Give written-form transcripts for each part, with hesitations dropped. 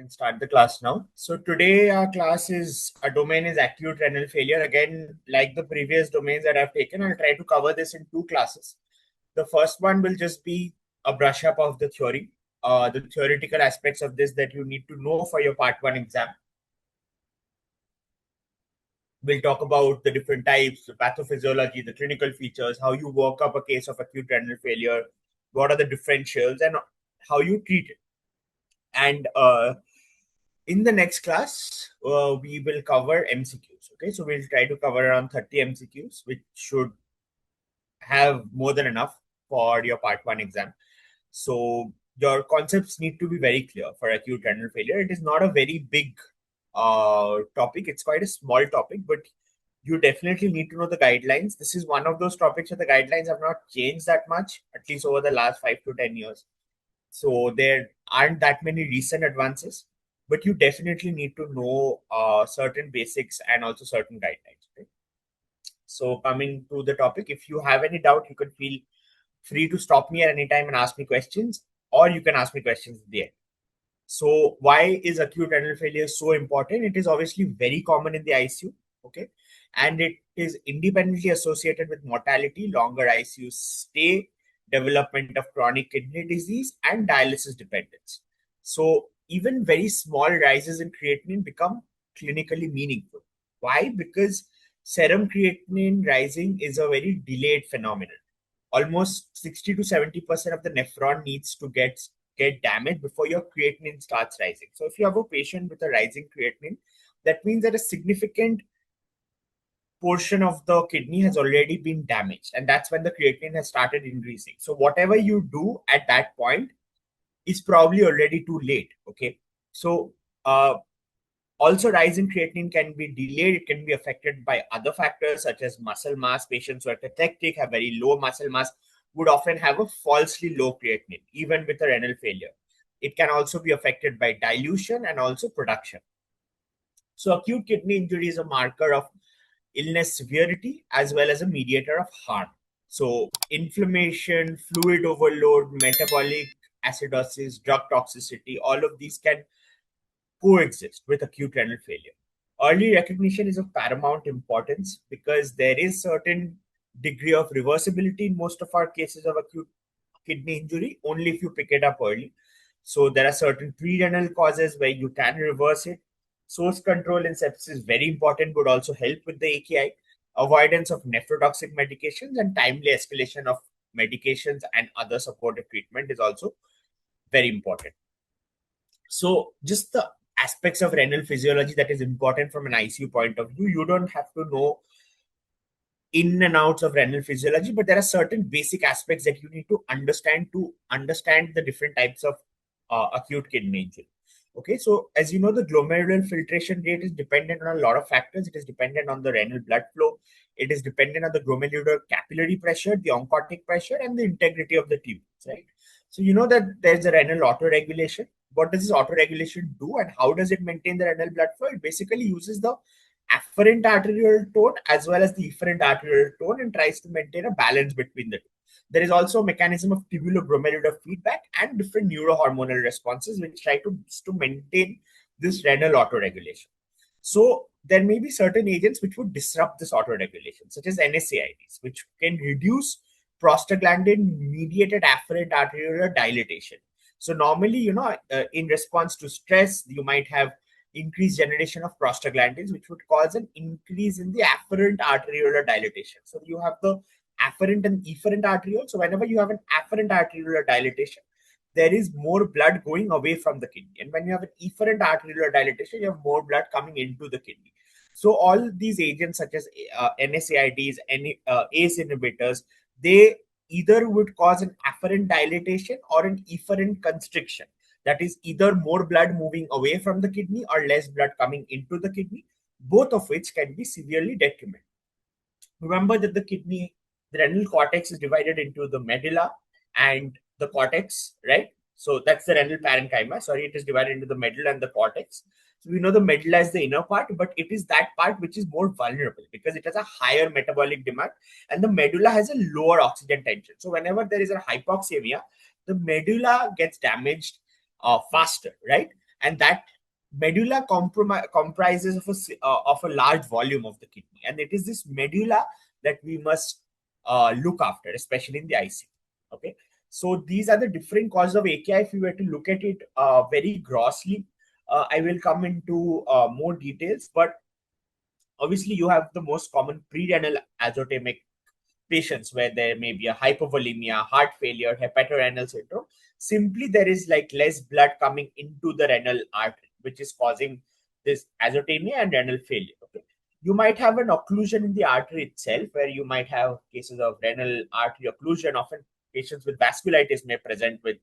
can start the class now. So today our domain is acute renal failure. Again, like the previous domains that I've taken, I'll try to cover this in two classes. The first one will just be a brush up of the theory, the theoretical aspects of this that you need to know for your part 1 exam. We'll talk about the different types, the pathophysiology, the clinical features, how you work up a case of acute renal failure, what are the differentials, and how you treat it. And in the next class, we will cover MCQs. Okay, so we'll try to cover around 30 MCQs, which should have more than enough for your part 1 exam. So your concepts need to be very clear for acute renal failure. It is not a very big topic. It's quite a small topic, but you definitely need to know the guidelines. This is one of those topics where the guidelines have not changed that much, at least over the last 5 to 10 years. So there aren't that many recent advances, but you definitely need to know certain basics and also certain guidelines. Okay? So coming to the topic, if you have any doubt, you can feel free to stop me at any time and ask me questions, or you can ask me questions at the end. So why is acute renal failure so important? It is obviously very common in the ICU, okay? And it is independently associated with mortality, longer ICU stay, development of chronic kidney disease, and dialysis dependence. So even very small rises in creatinine become clinically meaningful. Why? Because serum creatinine rising is a very delayed phenomenon. Almost 60 to 70% of the nephron needs to get damaged before your creatinine starts rising. So if you have a patient with a rising creatinine, that means that a significant portion of the kidney has already been damaged, and that's when the creatinine has started increasing. So whatever you do at that point is probably already too late. Okay, so also rising creatinine can be delayed. It can be affected by other factors such as muscle mass. Patients who are cathectic, have very low muscle mass, would often have a falsely low creatinine, even with a renal failure. It can also be affected by dilution and also production. So acute kidney injury is a marker of illness severity as well as a mediator of harm. So inflammation, fluid overload, metabolic acidosis, drug toxicity, all of these can coexist with acute renal failure. Early recognition is of paramount importance because there is certain degree of reversibility in most of our cases of acute kidney injury only if you pick it up early. So there are certain pre-renal causes where you can reverse it. Source control in sepsis is very important, would also help with the AKI. Avoidance of nephrotoxic medications and timely escalation of medications and other supportive treatment is also very important. So just the aspects of renal physiology that is important from an ICU point of view. You don't have to know in and outs of renal physiology, but there are certain basic aspects that you need to understand the different types of acute kidney injury. Okay, so as you know, the glomerular filtration rate is dependent on a lot of factors. It is dependent on the renal blood flow. It is dependent on the glomerular capillary pressure, the oncotic pressure, and the integrity of the tubules, right? So you know that there's a renal autoregulation. What does this autoregulation do, and how does it maintain the renal blood flow? It basically uses the afferent arterial tone as well as the efferent arterial tone and tries to maintain a balance between the two. There is also a mechanism of tubuloglomerular feedback and different neurohormonal responses which try to maintain this renal autoregulation. So there may be certain agents which would disrupt this autoregulation, such as NSAIDs, which can reduce prostaglandin-mediated afferent arteriolar dilatation. So normally, in response to stress, you might have increased generation of prostaglandins, which would cause an increase in the afferent arteriolar dilatation. So you have the afferent and efferent arteriole. So whenever you have an afferent arteriolar dilatation, there is more blood going away from the kidney. And when you have an efferent arteriolar dilatation, you have more blood coming into the kidney. So all these agents such as NSAIDs, ACE inhibitors, they either would cause an afferent dilatation or an efferent constriction. That is either more blood moving away from the kidney or less blood coming into the kidney, both of which can be severely detrimental. Remember that the renal cortex is divided into the medulla and the cortex, right? So that's the renal parenchyma. Sorry, it is divided into the medulla and the cortex. So we know the medulla is the inner part, but it is that part which is more vulnerable because it has a higher metabolic demand and the medulla has a lower oxygen tension. So whenever there is a hypoxemia, the medulla gets damaged faster, right? And that medulla comprises of a large volume of the kidney, and it is this medulla that we must look after, especially in the ICU. Okay, so these are the different causes of AKI. If you were to look at it very grossly, I will come into more details, but obviously you have the most common pre-renal azotemic patients where there may be a hypovolemia, heart failure, hepatorenal syndrome. Simply, there is like less blood coming into the renal artery, which is causing this azotemia and renal failure. Okay. You might have an occlusion in the artery itself, where you might have cases of renal artery occlusion. Often, patients with vasculitis may present with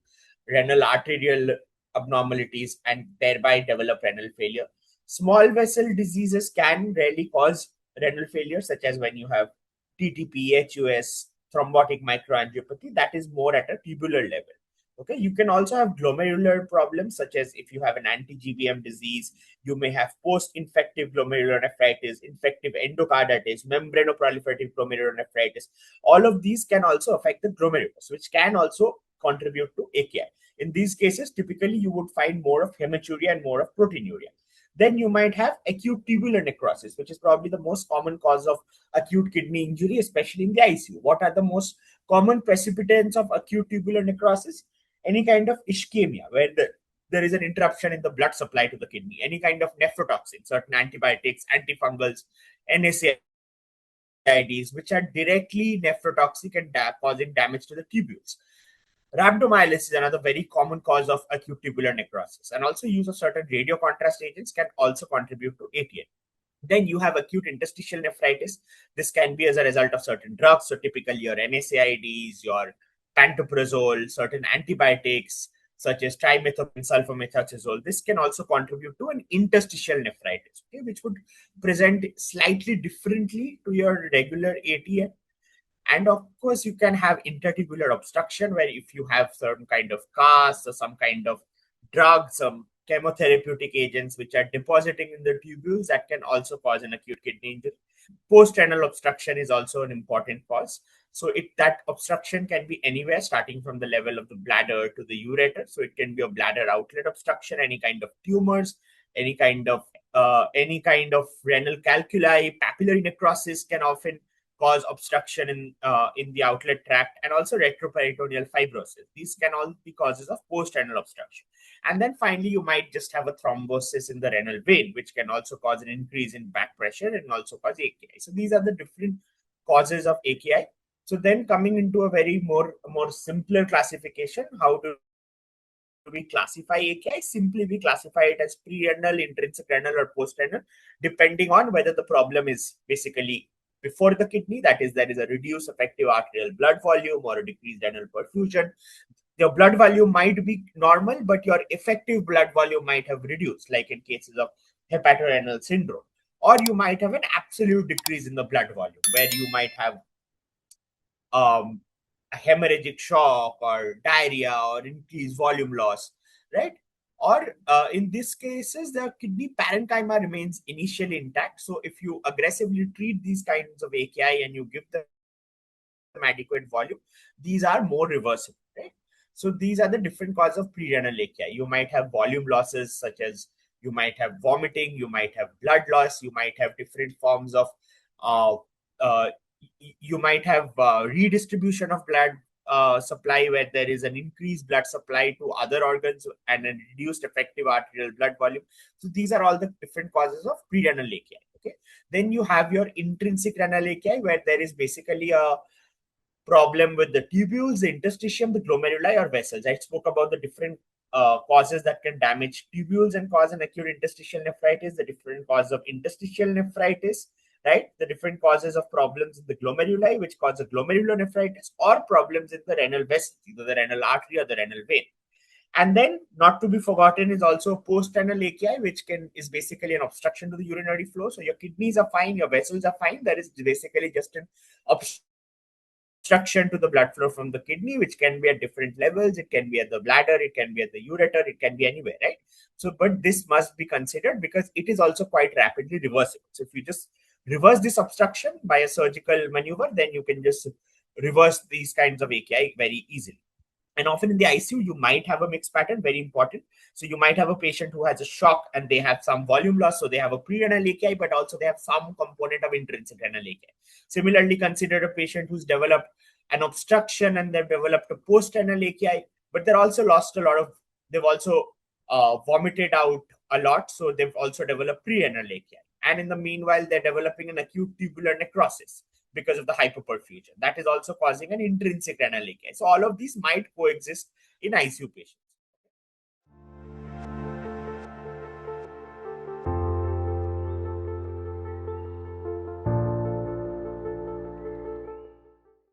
renal arterial abnormalities and thereby develop renal failure. Small vessel diseases can rarely cause renal failure, such as when you have TTP, HUS, thrombotic microangiopathy, that is more at a tubular level. Okay, you can also have glomerular problems, such as if you have an anti-GBM disease, you may have post-infective glomerulonephritis, infective endocarditis, membranoproliferative glomerulonephritis. All of these can also affect the glomerulus, which can also contribute to AKI. In these cases, typically you would find more of hematuria and more of proteinuria. Then you might have acute tubular necrosis, which is probably the most common cause of acute kidney injury, especially in the ICU. What are the most common precipitants of acute tubular necrosis? Any kind of ischemia, where there is an interruption in the blood supply to the kidney, any kind of nephrotoxin, certain antibiotics, antifungals, NSAIDs, which are directly nephrotoxic and causing damage to the tubules. Rhabdomyolysis is another very common cause of acute tubular necrosis, and also use of certain radiocontrast agents can also contribute to ATN. Then you have acute interstitial nephritis. This can be as a result of certain drugs. So typically your NSAIDs, your pantoprazole, certain antibiotics such as trimethoprim, sulfamethoxazole. This can also contribute to an interstitial nephritis, okay, which would present slightly differently to your regular ATN. And of course, you can have intertubular obstruction, where if you have certain kind of cast or some kind of drug, some chemotherapeutic agents which are depositing in the tubules, that can also cause an acute kidney injury. Post-renal obstruction is also an important cause. So that obstruction can be anywhere, starting from the level of the bladder to the ureter. So it can be a bladder outlet obstruction, any kind of tumors, any kind of renal calculi, papillary necrosis can often cause obstruction in the outlet tract, and also retroperitoneal fibrosis. These can all be causes of post-renal obstruction. And then finally, you might just have a thrombosis in the renal vein, which can also cause an increase in back pressure and also cause AKI. So these are the different causes of AKI. So then coming into a very more simpler classification, how do we classify AKI? Simply we classify it as pre-renal, intrinsic renal, or post-renal, depending on whether the problem is basically before the kidney, that is, there is a reduced effective arterial blood volume or a decreased renal perfusion. Your blood volume might be normal, but your effective blood volume might have reduced, like in cases of hepatorenal syndrome. Or you might have an absolute decrease in the blood volume, where you might have a hemorrhagic shock or diarrhea or increased volume loss, right? Or in these cases, the kidney parenchyma remains initially intact. So if you aggressively treat these kinds of AKI and you give them adequate volume, these are more reversible, right? So these are the different causes of pre-renal AKI. You might have volume losses, such as you might have vomiting, you might have blood loss, you might have different forms of uh, uh, you might have redistribution of blood supply, where there is an increased blood supply to other organs and a reduced effective arterial blood volume. So these are all the different causes of pre-renal AKI. Okay. Then you have your intrinsic renal AKI, where there is basically a problem with the tubules, the interstitium, the glomeruli, or vessels. I spoke about the different causes that can damage tubules and cause an acute interstitial nephritis, the different causes of interstitial nephritis, right? The different causes of problems in the glomeruli, which cause a glomerulonephritis, or problems in the renal vessels, either the renal artery or the renal vein. And then, not to be forgotten, is also post-renal AKI, which is basically an obstruction to the urinary flow. So your kidneys are fine, your vessels are fine. There is basically just an obstruction to the blood flow from the kidney, which can be at different levels. It can be at the bladder, it can be at the ureter, it can be anywhere, right? So, but this must be considered because it is also quite rapidly reversible. So if you just reverse this obstruction by a surgical maneuver, then you can just reverse these kinds of AKI very easily. And often in the ICU, you might have a mixed pattern, very important. So you might have a patient who has a shock and they have some volume loss. So they have a pre-renal AKI, but also they have some component of intrinsic renal AKI. Similarly, consider a patient who's developed an obstruction and they've developed a post-renal AKI, but they're also lost a lot of, they've also vomited out a lot. So they've also developed pre-renal AKI. And in the meanwhile, they're developing an acute tubular necrosis because of the hypoperfusion. That is also causing an intrinsic renal AKI. So all of these might coexist in ICU patients.